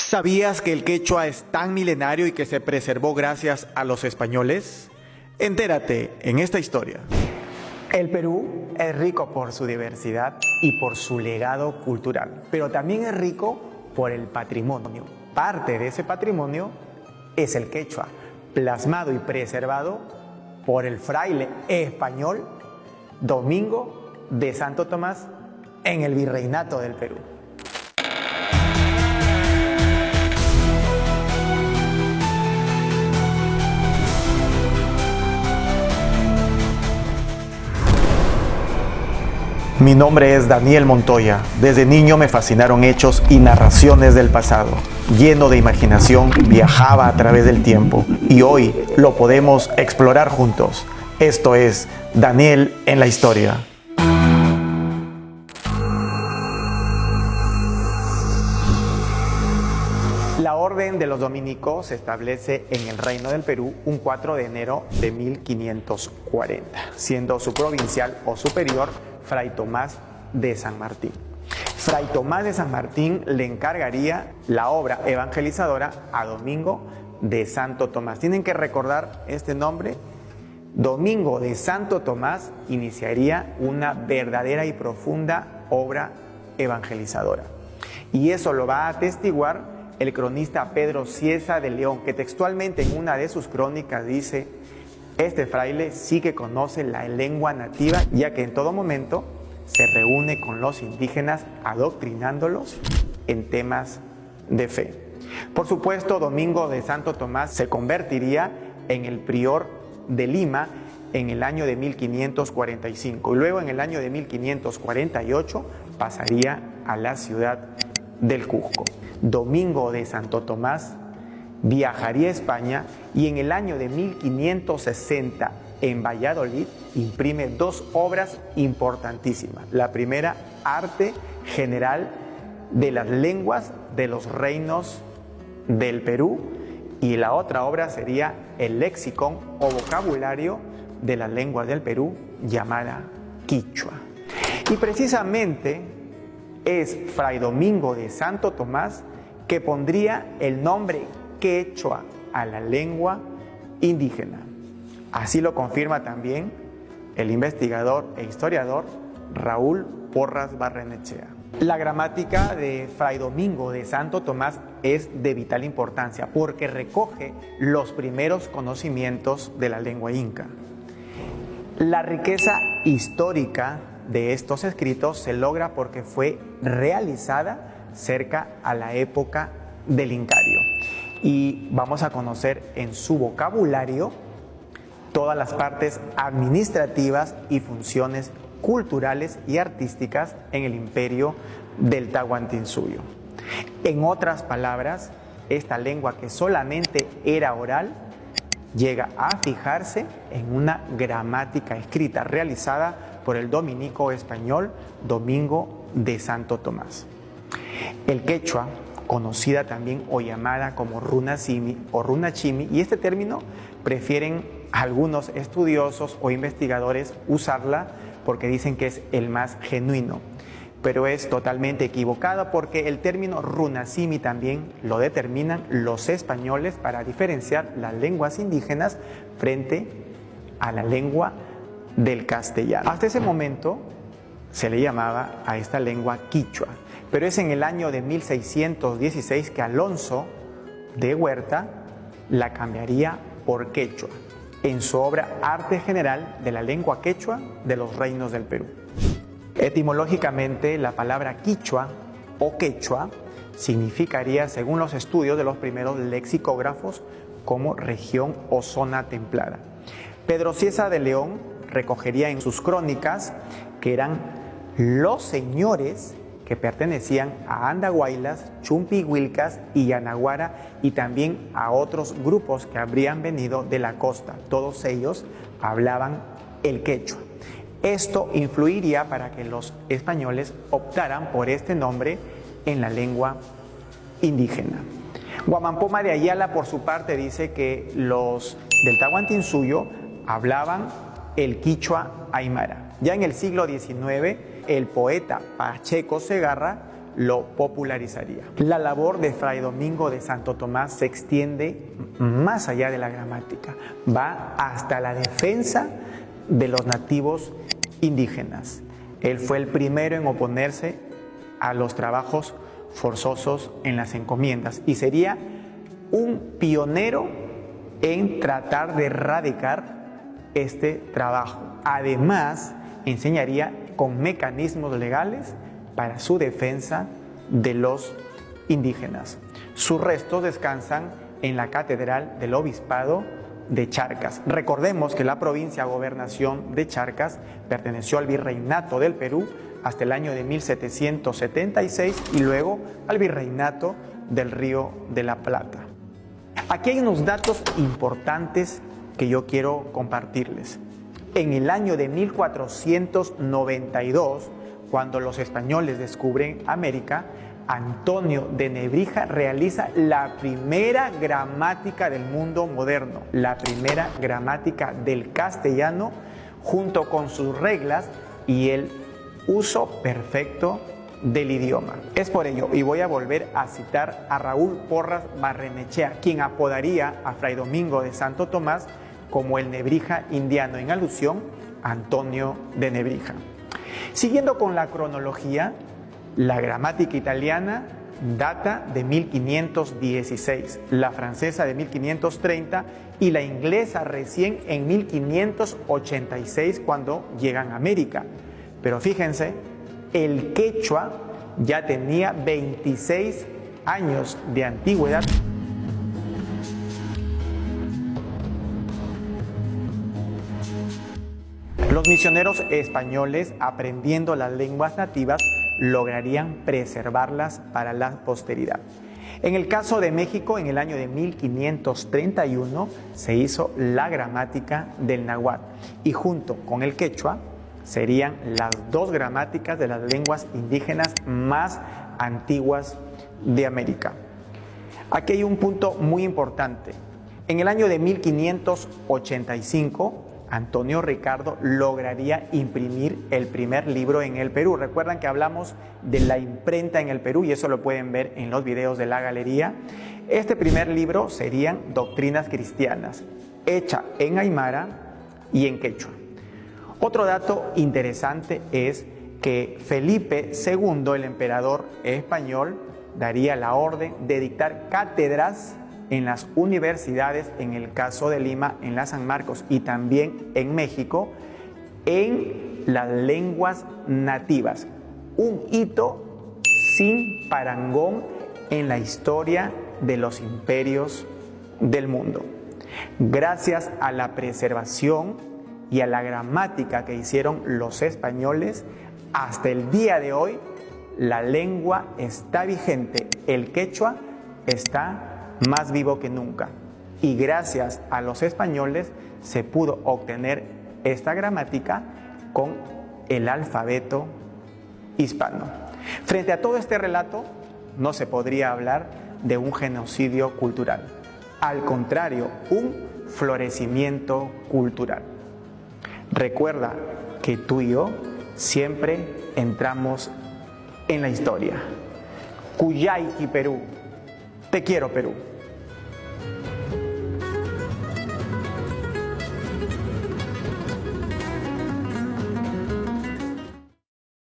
¿Sabías que el quechua es tan milenario y que se preservó gracias a los españoles? Entérate en esta historia. El Perú es rico por su diversidad y por su legado cultural, pero también es rico por el patrimonio. Parte de ese patrimonio es el quechua, plasmado y preservado por el fraile español Domingo de Santo Tomás en el Virreinato del Perú. Mi nombre es Daniel Montoya. Desde niño me fascinaron hechos y narraciones del pasado. Lleno de imaginación, viajaba a través del tiempo y hoy lo podemos explorar juntos. Esto es Daniel en la historia. La Orden de los Dominicos se establece en el Reino del Perú un 4 de enero de 1540, siendo su provincial o superior Fray Tomás de San Martín. Fray Tomás de San Martín le encargaría la obra evangelizadora a Domingo de Santo Tomás. Tienen que recordar este nombre. Domingo de Santo Tomás iniciaría una verdadera y profunda obra evangelizadora. Y eso lo va a atestiguar el cronista Pedro Cieza de León, que textualmente en una de sus crónicas dice: este fraile sí que conoce la lengua nativa, ya que en todo momento se reúne con los indígenas adoctrinándolos en temas de fe. Por supuesto, Domingo de Santo Tomás se convertiría en el prior de Lima en el año de 1545 y luego en el año de 1548 pasaría a la ciudad del Cusco. Domingo de Santo Tomás viajaría a España y en el año de 1560 en Valladolid imprime dos obras importantísimas. La primera, Arte General de las Lenguas de los Reinos del Perú, y la otra obra sería el Lexicon o Vocabulario de las Lenguas del Perú, llamada Quichua. Y precisamente es Fray Domingo de Santo Tomás que pondría el nombre quechua a la lengua indígena. Así lo confirma también el investigador e historiador Raúl Porras Barrenechea. La gramática de Fray Domingo de Santo Tomás es de vital importancia porque recoge los primeros conocimientos de la lengua inca. La riqueza histórica de estos escritos se logra porque fue realizada cerca a la época del Incario. Y vamos a conocer en su vocabulario todas las partes administrativas y funciones culturales y artísticas en el imperio del Tahuantinsuyo. En otras palabras, esta lengua que solamente era oral llega a fijarse en una gramática escrita realizada por el dominico español Domingo de Santo Tomás. El quechua, conocida también o llamada como runasimi o runachimi, y este término prefieren algunos estudiosos o investigadores usarla porque dicen que es el más genuino, pero es totalmente equivocado porque el término runasimi también lo determinan los españoles para diferenciar las lenguas indígenas frente a la lengua del castellano. Hasta ese momento se le llamaba a esta lengua quichua, pero es en el año de 1616 que Alonso de Huerta la cambiaría por quechua, en su obra Arte General de la Lengua Quechua de los Reinos del Perú. Etimológicamente, la palabra quichua o quechua significaría, según los estudios de los primeros lexicógrafos, como región o zona templada. Pedro Cieza de León recogería en sus crónicas que eran los señores que pertenecían a Andahuaylas, Chumpihuilcas y Yanaguara, y también a otros grupos que habrían venido de la costa. Todos ellos hablaban el quechua. Esto influiría para que los españoles optaran por este nombre en la lengua indígena. Guamampoma de Ayala, por su parte, dice que los del Tahuantinsuyo hablaban el quichua aymara. Ya en el siglo XIX, el poeta Pacheco Segarra lo popularizaría. La labor de Fray Domingo de Santo Tomás se extiende más allá de la gramática, va hasta la defensa de los nativos indígenas. Él fue el primero en oponerse a los trabajos forzosos en las encomiendas y sería un pionero en tratar de erradicar este trabajo. Además, enseñaría con mecanismos legales para su defensa de los indígenas. Sus restos descansan en la Catedral del Obispado de Charcas. Recordemos que la provincia gobernación de Charcas perteneció al Virreinato del Perú hasta el año de 1776 y luego al Virreinato del Río de la Plata. Aquí hay unos datos importantes que yo quiero compartirles. En el año de 1492, cuando los españoles descubren América, Antonio de Nebrija realiza la primera gramática del mundo moderno, la primera gramática del castellano, junto con sus reglas y el uso perfecto del idioma. Es por ello, y voy a volver a citar a Raúl Porras Barrenechea, quien apodaría a Fray Domingo de Santo Tomás como el Nebrija indiano, en alusión a Antonio de Nebrija. Siguiendo con la cronología, la gramática italiana data de 1516, la francesa de 1530 y la inglesa recién en 1586 cuando llegan a América. Pero fíjense, el quechua ya tenía 26 años de antigüedad. Los misioneros españoles, aprendiendo las lenguas nativas, lograrían preservarlas para la posteridad. En el caso de México, en el año de 1531, se hizo la gramática del náhuatl y junto con el quechua serían las dos gramáticas de las lenguas indígenas más antiguas de América. Aquí hay un punto muy importante. En el año de 1585, Antonio Ricardo lograría imprimir el primer libro en el Perú. Recuerdan que hablamos de la imprenta en el Perú y eso lo pueden ver en los videos de la galería. Este primer libro serían Doctrinas Cristianas, hecha en aymara y en quechua. Otro dato interesante es que Felipe II, el emperador español, daría la orden de dictar cátedras en las universidades, en el caso de Lima, en la San Marcos y también en México, en las lenguas nativas. Un hito sin parangón en la historia de los imperios del mundo. Gracias a la preservación y a la gramática que hicieron los españoles, hasta el día de hoy la lengua está vigente, el quechua está más vivo que nunca. Y gracias a los españoles se pudo obtener esta gramática con el alfabeto hispano. Frente a todo este relato, no se podría hablar de un genocidio cultural. Al contrario, un florecimiento cultural. Recuerda que tú y yo siempre entramos en la historia. Cuyayqui, Perú. Te quiero, Perú.